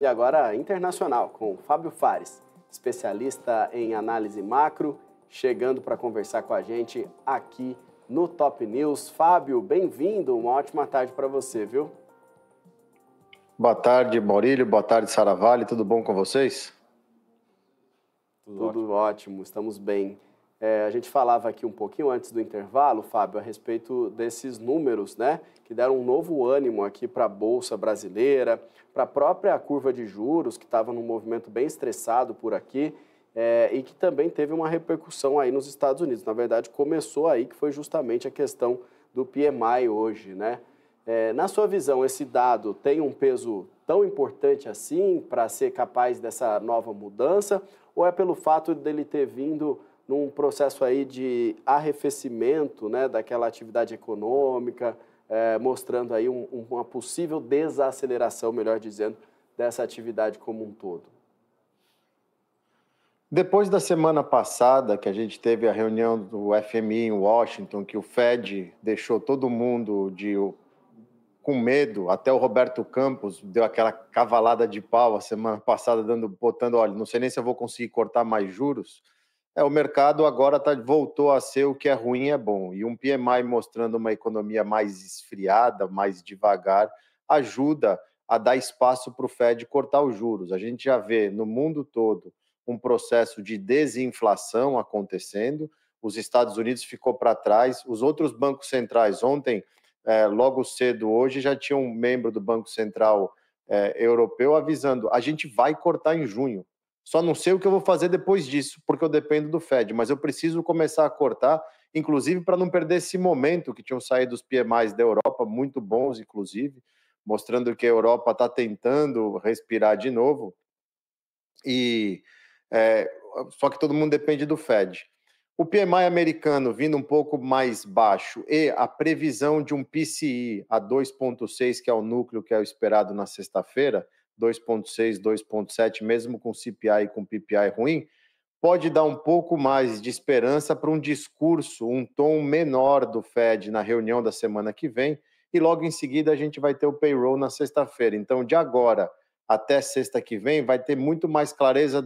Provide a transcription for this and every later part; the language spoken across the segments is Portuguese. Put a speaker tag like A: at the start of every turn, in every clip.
A: E agora internacional, com Fábio Fares, especialista em análise macro, chegando para conversar com a gente aqui no Top News. Fábio, bem-vindo, uma ótima tarde para você, viu?
B: Boa tarde, Maurílio. Boa tarde, Saravalli. Tudo bom com vocês?
A: Tudo ótimo, estamos bem. A gente falava aqui um pouquinho antes do intervalo, Fábio, a respeito desses números, né, que deram um novo ânimo aqui para a Bolsa brasileira, para a própria curva de juros, que estava num movimento bem estressado por aqui, e que também teve uma repercussão aí nos Estados Unidos. Na verdade, começou aí, que foi justamente a questão do PMI hoje, né? Na sua visão, esse dado tem um peso tão importante assim para ser capaz dessa nova mudança, ou é pelo fato dele ter vindo num processo aí de arrefecimento, né, daquela atividade econômica, mostrando aí uma possível desaceleração, melhor dizendo, dessa atividade como um todo?
B: Depois da semana passada, que a gente teve a reunião do FMI em Washington, que o Fed deixou todo mundo com medo, até o Roberto Campos deu aquela cavalada de pau a semana passada, botando, olha, não sei nem se eu vou conseguir cortar mais juros. O mercado agora voltou a ser o que é ruim é bom. E um PMI mostrando uma economia mais esfriada, mais devagar, ajuda a dar espaço para o Fed cortar os juros. A gente já vê no mundo todo um processo de desinflação acontecendo. Os Estados Unidos ficou para trás. Os outros bancos centrais, ontem, logo cedo, hoje, já tinha um membro do Banco Central Europeu avisando, a gente vai cortar em junho. Só não sei o que eu vou fazer depois disso, porque eu dependo do Fed, mas eu preciso começar a cortar, inclusive para não perder esse momento que tinham saído os PMIs da Europa, muito bons, inclusive, mostrando que a Europa está tentando respirar de novo, só que todo mundo depende do Fed. O PMI americano vindo um pouco mais baixo e a previsão de um PCI a 2,6, que é o núcleo que é o esperado na sexta-feira, 2,6, 2,7, mesmo com CPI e com PPI ruim, pode dar um pouco mais de esperança para um discurso, um tom menor do Fed na reunião da semana que vem, e logo em seguida a gente vai ter o payroll na sexta-feira. Então, de agora até sexta que vem, vai ter muito mais clareza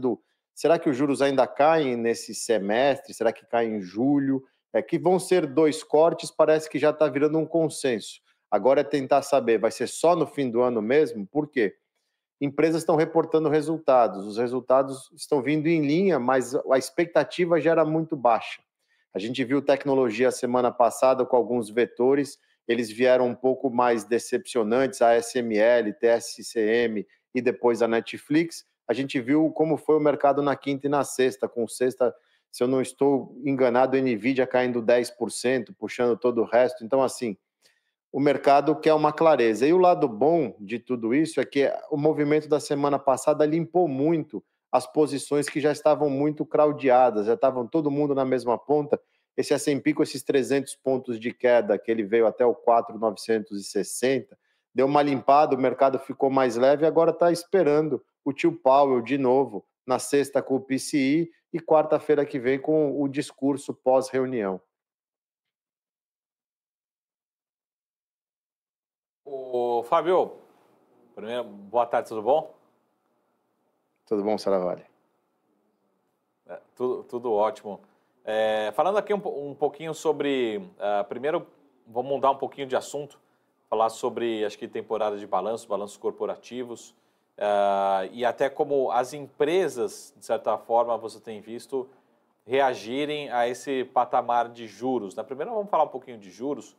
B: será que os juros ainda caem nesse semestre? Será que caem em julho? Que vão ser 2 cortes, parece que já está virando um consenso. Agora é tentar saber, vai ser só no fim do ano mesmo? Por quê? Empresas estão reportando resultados, os resultados estão vindo em linha, mas a expectativa já era muito baixa. A gente viu tecnologia semana passada com alguns vetores, eles vieram um pouco mais decepcionantes, a ASML, TSCM e depois a Netflix. A gente viu como foi o mercado na quinta e na sexta, com sexta, se eu não estou enganado, a Nvidia caindo 10%, puxando todo o resto. Então, assim, o mercado quer uma clareza. E o lado bom de tudo isso é que o movimento da semana passada limpou muito as posições que já estavam muito craudiadas, já estavam todo mundo na mesma ponta. Esse S&P com esses 300 pontos de queda, que ele veio até o 4.960, deu uma limpada, o mercado ficou mais leve e agora está esperando o tio Powell de novo, na sexta com o PCI e quarta-feira que vem com o discurso pós-reunião.
C: Ô, Fábio, primeiro, boa tarde, tudo bom?
B: Tudo bom, Saravalli?
C: Tudo ótimo. Falando aqui um pouquinho sobre... primeiro, vamos mudar um pouquinho de assunto, falar sobre, acho que, temporada de balanços corporativos, e até como as empresas, de certa forma, você tem visto reagirem a esse patamar de juros, né? Primeiro, vamos falar um pouquinho de juros.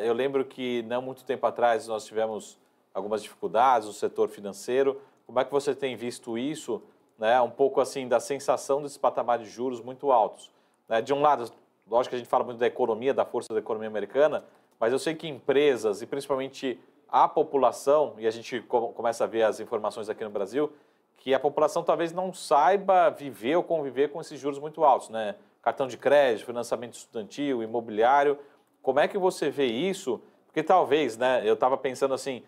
C: Eu lembro que, não muito tempo atrás, nós tivemos algumas dificuldades no setor financeiro. Como é que você tem visto isso, né? Um pouco assim da sensação desse patamar de juros muito altos, né? De um lado, lógico que a gente fala muito da economia, da força da economia americana, mas eu sei que empresas e principalmente a população, e a gente começa a ver as informações aqui no Brasil, que a população talvez não saiba viver ou conviver com esses juros muito altos, né? Cartão de crédito, financiamento estudantil, imobiliário. Como é que você vê isso? Porque talvez, né, eu estava pensando assim,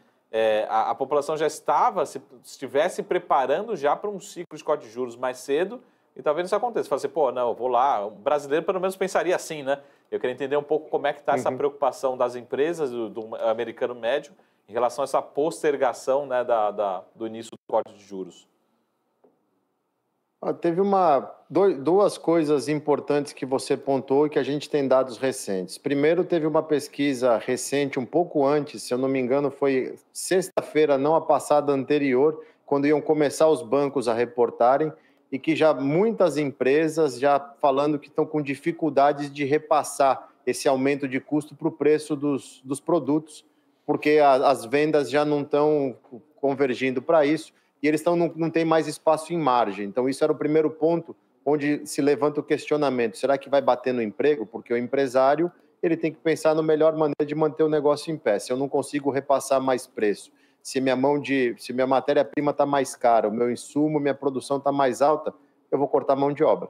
C: a população já estivesse preparando já para um ciclo de corte de juros mais cedo e talvez isso aconteça. Fala assim, pô, não, eu vou lá. O brasileiro pelo menos pensaria assim, né? Eu queria entender um pouco como é que está essa preocupação das empresas, do americano médio, em em relação a essa postergação, né, do início do corte de juros?
B: Teve duas coisas importantes que você pontuou e que a gente tem dados recentes. Primeiro, teve uma pesquisa recente, um pouco antes, se eu não me engano, foi sexta-feira, não a passada, anterior, quando iam começar os bancos a reportarem, e que já muitas empresas já falando que estão com dificuldades de repassar esse aumento de custo para o preço dos produtos, porque as vendas já não estão convergindo para isso, e eles não têm mais espaço em margem. Então, isso era o primeiro ponto onde se levanta o questionamento. Será que vai bater no emprego? Porque o empresário ele tem que pensar na melhor maneira de manter o negócio em pé. Se eu não consigo repassar mais preço, se minha matéria-prima está mais cara, o meu insumo, minha produção está mais alta, eu vou cortar mão de obra.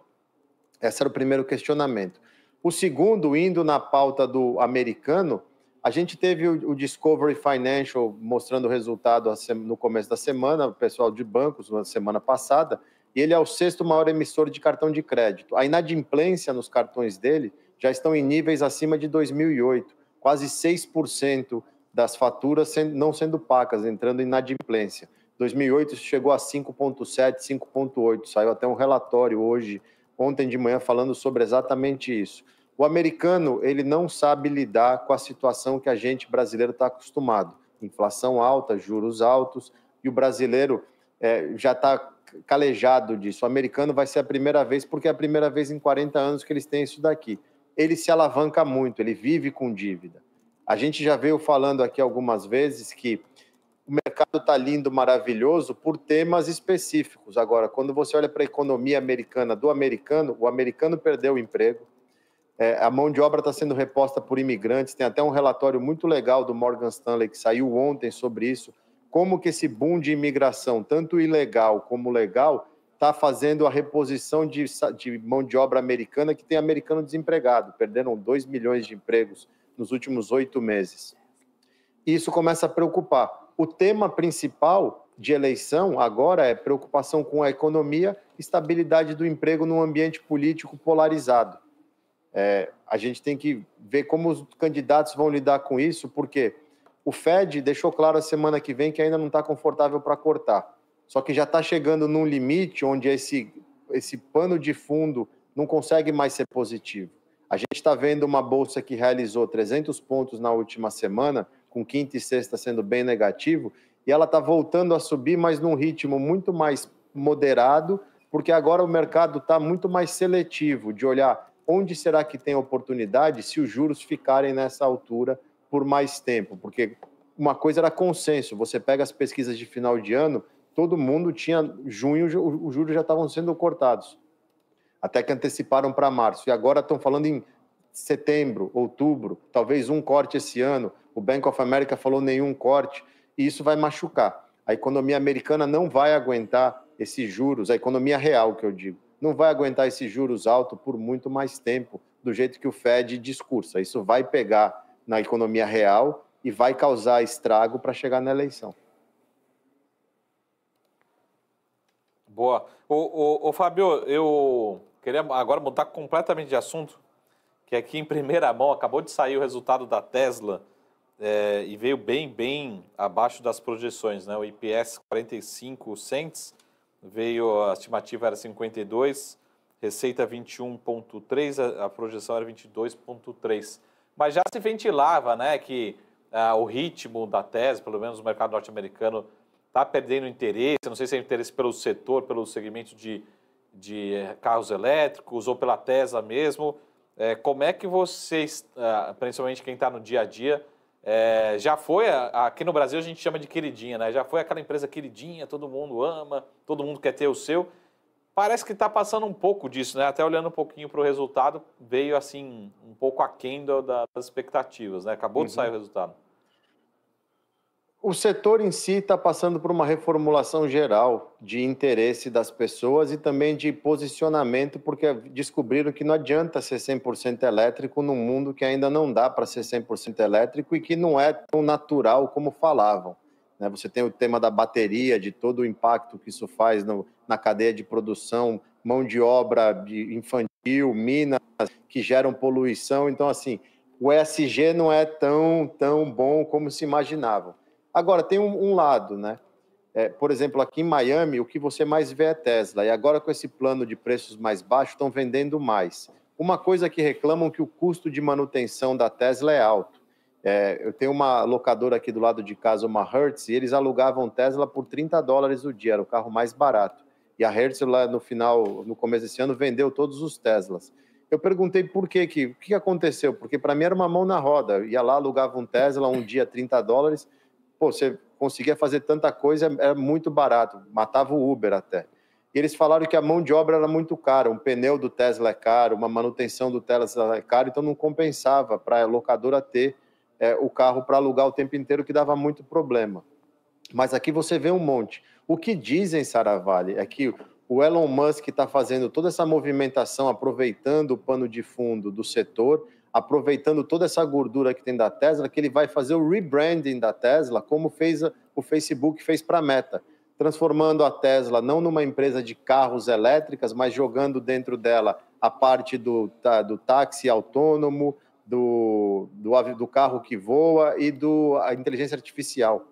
B: Esse era o primeiro questionamento. O segundo, indo na pauta do americano, a gente teve o Discovery Financial mostrando o resultado no começo da semana, o pessoal de bancos, na semana passada, e ele é o sexto maior emissor de cartão de crédito. A inadimplência nos cartões dele já estão em níveis acima de 2008, quase 6% das faturas não sendo pagas, entrando em inadimplência. 2008 chegou a 5,7%, 5,8%, saiu até um relatório ontem de manhã, falando sobre exatamente isso. O americano, ele não sabe lidar com a situação que a gente brasileiro está acostumado. Inflação alta, juros altos, e o brasileiro já está calejado disso. O americano vai ser a primeira vez, porque é a primeira vez em 40 anos que eles têm isso daqui. Ele se alavanca muito, ele vive com dívida. A gente já veio falando aqui algumas vezes que o mercado está lindo, maravilhoso, por temas específicos. Agora, quando você olha para a economia americana o americano perdeu o emprego, a mão de obra está sendo reposta por imigrantes, tem até um relatório muito legal do Morgan Stanley que saiu ontem sobre isso, como que esse boom de imigração, tanto ilegal como legal, está fazendo a reposição de mão de obra americana, que tem americano desempregado, perderam 2 milhões de empregos nos últimos 8 meses. Isso começa a preocupar. O tema principal de eleição agora é preocupação com a economia, estabilidade do emprego num ambiente político polarizado. A gente tem que ver como os candidatos vão lidar com isso, porque o Fed deixou claro a semana que vem que ainda não está confortável para cortar. Só que já está chegando num limite onde esse pano de fundo não consegue mais ser positivo. A gente está vendo uma bolsa que realizou 300 pontos na última semana, com quinta e sexta sendo bem negativo, e ela está voltando a subir, mas num ritmo muito mais moderado, porque agora o mercado está muito mais seletivo, de olhar onde será que tem oportunidade se os juros ficarem nessa altura por mais tempo, porque uma coisa era consenso, você pega as pesquisas de final de ano, todo mundo tinha, junho, os juros já estavam sendo cortados, até que anteciparam para março, e agora estão falando em setembro, outubro, talvez um corte esse ano, o Bank of America falou nenhum corte, e isso vai machucar. A economia americana não vai aguentar esses juros, a economia real que eu digo, não vai aguentar esses juros altos por muito mais tempo, do jeito que o Fed discursa. Isso vai pegar na economia real e vai causar estrago para chegar na eleição.
C: Boa. Ô Fábio, eu queria agora mudar completamente de assunto, que aqui em primeira mão acabou de sair o resultado da Tesla e veio bem abaixo das projeções, né? O IPS 45 cents, a estimativa era 52, receita 21,3, a projeção era 22,3. Mas já se ventilava, né, que o ritmo da Tesla, pelo menos no mercado norte-americano, está perdendo interesse. Não sei se é interesse pelo setor, pelo segmento de carros elétricos ou pela Tesla mesmo. Como é que vocês, principalmente quem está no dia a dia, já foi, aqui no Brasil a gente chama de queridinha, né? Já foi aquela empresa queridinha, todo mundo ama, todo mundo quer ter o seu. Parece que está passando um pouco disso, né? Até olhando um pouquinho para o resultado, veio assim um pouco aquém das expectativas, né? Acabou de sair o resultado.
B: O setor em si está passando por uma reformulação geral de interesse das pessoas e também de posicionamento, porque descobriram que não adianta ser 100% elétrico num mundo que ainda não dá para ser 100% elétrico e que não é tão natural como falavam. Você tem o tema da bateria, de todo o impacto que isso faz na cadeia de produção, mão de obra infantil, minas que geram poluição. Então, assim, o ESG não é tão bom como se imaginavam. Agora, tem um lado, né? Por exemplo, aqui em Miami, o que você mais vê é Tesla. E agora, com esse plano de preços mais baixos, estão vendendo mais. Uma coisa que reclamam que o custo de manutenção da Tesla é alto. Eu tenho uma locadora aqui do lado de casa, uma Hertz, e eles alugavam Tesla por $30 o dia, era o carro mais barato. E a Hertz, lá no começo desse ano, vendeu todos os Teslas. Eu perguntei por quê, o que aconteceu? Porque para mim era uma mão na roda. Ia lá, alugava um Tesla, um dia $30. Pô, você conseguia fazer tanta coisa, era muito barato, matava o Uber até. E eles falaram que a mão de obra era muito cara, um pneu do Tesla é caro, uma manutenção do Tesla é caro, então não compensava para a locadora ter o carro para alugar o tempo inteiro, que dava muito problema. Mas aqui você vê um monte. O que dizem, Saravalli, é que o Elon Musk está fazendo toda essa movimentação, aproveitando o pano de fundo do setor, aproveitando toda essa gordura que tem da Tesla, que ele vai fazer o rebranding da Tesla, como fez o Facebook fez para a Meta, transformando a Tesla não numa empresa de carros elétricas, mas jogando dentro dela a parte do táxi autônomo, do carro que voa e a inteligência artificial.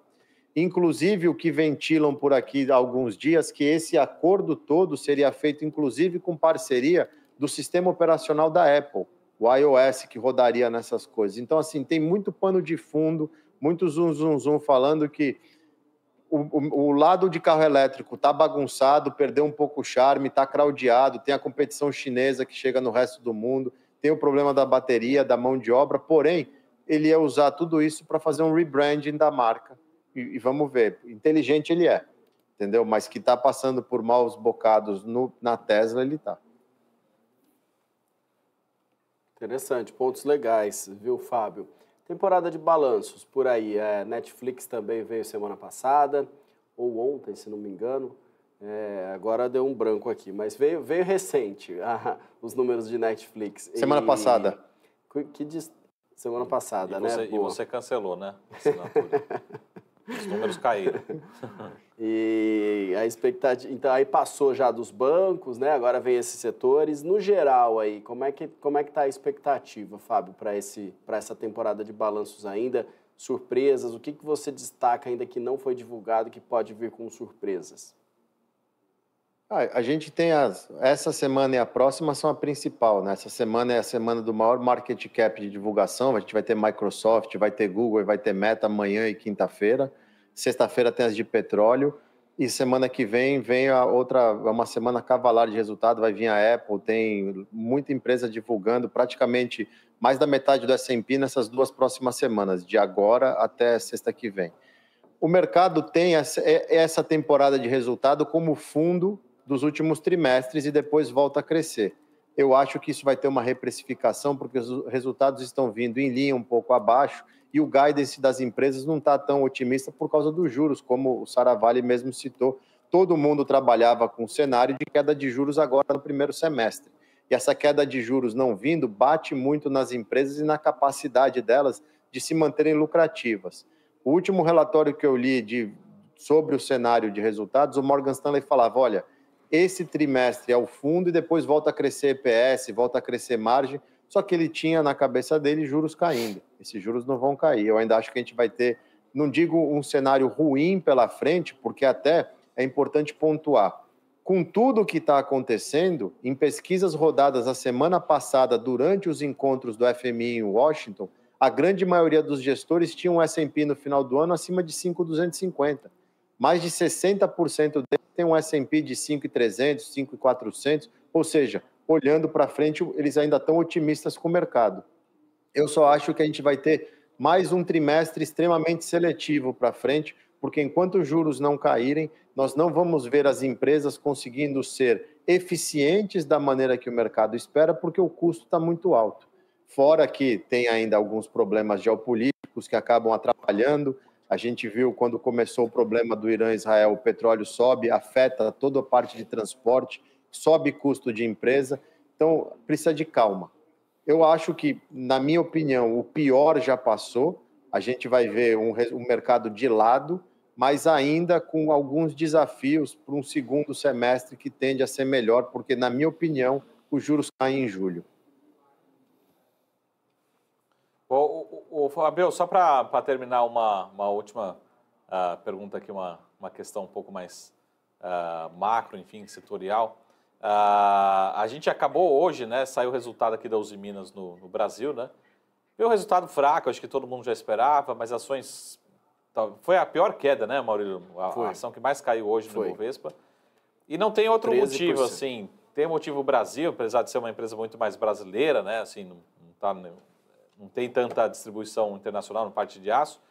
B: Inclusive, o que ventilam por aqui há alguns dias, que esse acordo todo seria feito, inclusive, com parceria do sistema operacional da Apple, o iOS, que rodaria nessas coisas. Então, assim, tem muito pano de fundo, muito zum falando que o lado de carro elétrico está bagunçado, perdeu um pouco o charme, está craudiado, tem a competição chinesa que chega no resto do mundo, tem o problema da bateria, da mão de obra, porém, ele ia usar tudo isso para fazer um rebranding da marca. E vamos ver, inteligente ele é, entendeu? Mas que está passando por maus bocados na Tesla, ele está.
A: Interessante, pontos legais, viu, Fábio? Temporada de balanços, por aí, Netflix também veio semana passada, ou ontem, se não me engano, agora deu um branco aqui, mas veio recente os números de Netflix.
B: Semana passada.
A: Semana passada, né?
C: E você cancelou, né? Assinatura. Os números caíram.
A: E a expectativa... Então, aí passou já dos bancos, né? Agora vem esses setores. No geral, aí, como é que está a expectativa, Fábio, para essa temporada de balanços ainda? Surpresas? O que você destaca ainda que não foi divulgado, que pode vir com surpresas?
B: A gente tem essa semana e a próxima são a principal, né? Essa semana é a semana do maior market cap de divulgação. A gente vai ter Microsoft, vai ter Google, vai ter Meta amanhã e quinta-feira. Sexta-feira tem as de petróleo. E semana que vem a outra, uma semana cavalar de resultado. Vai vir a Apple, tem muita empresa divulgando, praticamente mais da metade do S&P nessas duas próximas semanas, de agora até sexta que vem. O mercado tem essa temporada de resultado como fundo dos últimos trimestres e depois volta a crescer. Eu acho que isso vai ter uma reprecificação, porque os resultados estão vindo em linha um pouco abaixo e o guidance das empresas não está tão otimista por causa dos juros, como o Saravalli mesmo citou. Todo mundo trabalhava com um cenário de queda de juros agora no primeiro semestre. E essa queda de juros não vindo bate muito nas empresas e na capacidade delas de se manterem lucrativas. O último relatório que eu li sobre o cenário de resultados, o Morgan Stanley falava, olha, esse trimestre é o fundo e depois volta a crescer EPS, volta a crescer margem, só que ele tinha na cabeça dele juros caindo. Esses juros não vão cair. Eu ainda acho que a gente vai ter, não digo um cenário ruim pela frente, porque até é importante pontuar. Com tudo o que está acontecendo, em pesquisas rodadas a semana passada, durante os encontros do FMI em Washington, a grande maioria dos gestores tinham um S&P no final do ano acima de 5.250. Mais de 60% deles tem um S&P de 5.300, 5.400, ou seja, olhando para frente, eles ainda estão otimistas com o mercado. Eu só acho que a gente vai ter mais um trimestre extremamente seletivo para frente, porque enquanto os juros não caírem, nós não vamos ver as empresas conseguindo ser eficientes da maneira que o mercado espera, porque o custo está muito alto. Fora que tem ainda alguns problemas geopolíticos que acabam atrapalhando. A gente viu quando começou o problema do Irã e Israel, o petróleo sobe, afeta toda a parte de transporte, sobe custo de empresa, então precisa de calma. Eu acho que, na minha opinião, o pior já passou, a gente vai ver um mercado de lado, mas ainda com alguns desafios para um segundo semestre que tende a ser melhor, porque, na minha opinião, os juros caem em julho.
C: Fabio, só para terminar uma última pergunta aqui uma questão um pouco mais macro, enfim, setorial. A gente acabou hoje, né, saiu o resultado aqui da Uzi Minas no Brasil, né? Foi um resultado fraco, acho que todo mundo já esperava, mas ações... Foi a pior queda, né, Maurílio? A ação que mais caiu hoje no Ibovespa. E não tem outro 13%. Motivo, assim. Tem motivo Brasil, apesar de ser uma empresa muito mais brasileira, né? Assim, não tem tanta distribuição internacional na parte de aço.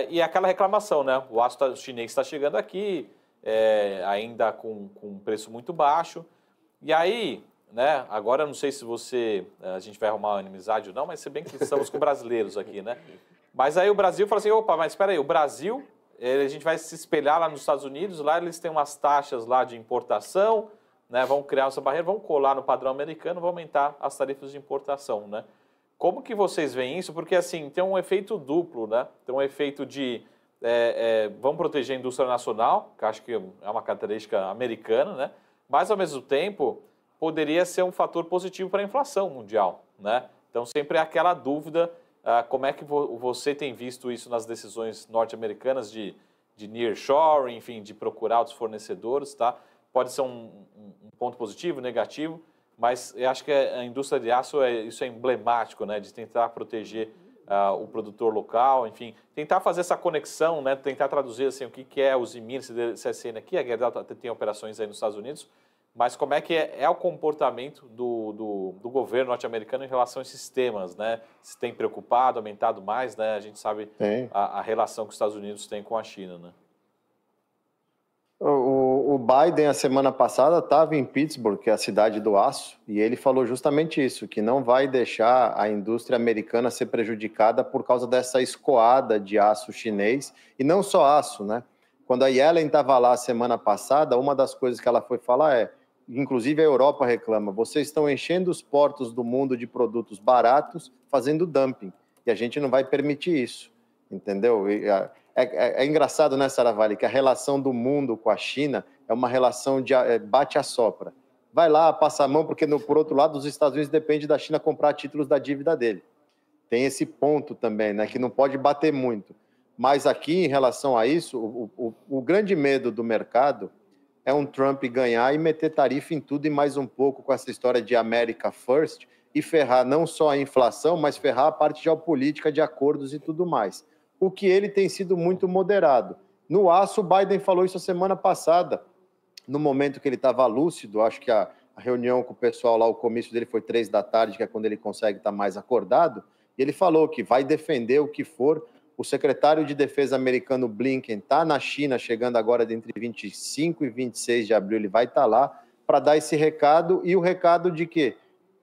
C: E aquela reclamação, né? O aço chinês está chegando aqui, ainda com um preço muito baixo. E aí... né? Agora, eu não sei se a gente vai arrumar uma inimizade ou não, mas se bem que estamos com brasileiros aqui, né? Mas aí o Brasil fala assim, opa, mas espera aí, o Brasil, a gente vai se espelhar lá nos Estados Unidos, lá eles têm umas taxas lá de importação, né? Vão criar essa barreira, vão colar no padrão americano, vão aumentar as tarifas de importação, né? Como que vocês veem isso? Porque, assim, tem um efeito duplo, né? Tem um efeito de, vamos proteger a indústria nacional, que acho que é uma característica americana, né? Mas, ao mesmo tempo... poderia ser um fator positivo para a inflação mundial, né? Então, sempre é aquela dúvida, como é que você tem visto isso nas decisões norte-americanas de nearshoring, enfim, de procurar outros fornecedores, tá? Pode ser um ponto positivo, negativo, mas eu acho que a indústria de aço, isso é emblemático, né? De tentar proteger o produtor local, enfim, tentar fazer essa conexão, né? Tentar traduzir, assim, o que é os Minas e CSN aqui, a Gerdau tem operações aí nos Estados Unidos, mas como é que é o comportamento do governo norte-americano em relação a esses temas, né? Se tem preocupado, aumentado mais, né? A gente sabe a relação que os Estados Unidos têm com a China, né?
B: O Biden, a semana passada, estava em Pittsburgh, que é a cidade do aço, e ele falou justamente isso, que não vai deixar a indústria americana ser prejudicada por causa dessa escoada de aço chinês, e não só aço, né? Quando a Yellen estava lá a semana passada, uma das coisas que ela foi falar inclusive a Europa reclama, vocês estão enchendo os portos do mundo de produtos baratos, fazendo dumping, e a gente não vai permitir isso, entendeu? É engraçado, né, Saravalli, que a relação do mundo com a China é uma relação de bate-a-sopra. Vai lá, passa a mão, porque por outro lado, os Estados Unidos dependem da China comprar títulos da dívida dele. Tem esse ponto também, né, que não pode bater muito. Mas aqui, em relação a isso, o grande medo do mercado é um Trump ganhar e meter tarifa em tudo e mais um pouco com essa história de America First e ferrar não só a inflação, mas ferrar a parte geopolítica de acordos e tudo mais. O que ele tem sido muito moderado. No aço, o Biden falou isso a semana passada, no momento que ele estava lúcido, acho que a reunião com o pessoal lá, o comício dele foi 3 da tarde, que é quando ele consegue estar mais acordado, e ele falou que vai defender o que for. O secretário de Defesa americano Blinken está na China, chegando agora entre 25 e 26 de abril, ele vai estar lá para dar esse recado, e o recado de que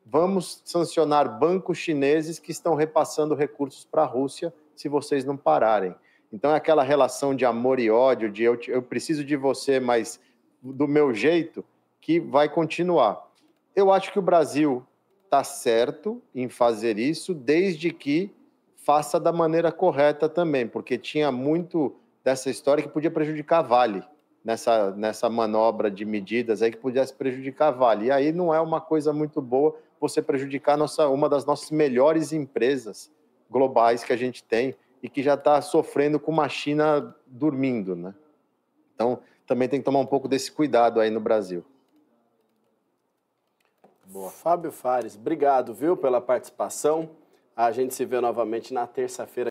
B: vamos sancionar bancos chineses que estão repassando recursos para a Rússia se vocês não pararem. Então é aquela relação de amor e ódio, de eu preciso de você, mas do meu jeito, que vai continuar. Eu acho que o Brasil está certo em fazer isso, desde que faça da maneira correta também, porque tinha muito dessa história que podia prejudicar a Vale, nessa manobra de medidas aí que pudesse prejudicar a Vale. E aí não é uma coisa muito boa você prejudicar uma das nossas melhores empresas globais que a gente tem e que já está sofrendo com uma China dormindo, né? Então, também tem que tomar um pouco desse cuidado aí no Brasil.
A: Boa. Fábio Fares, obrigado, viu, pela participação. A gente se vê novamente na terça-feira.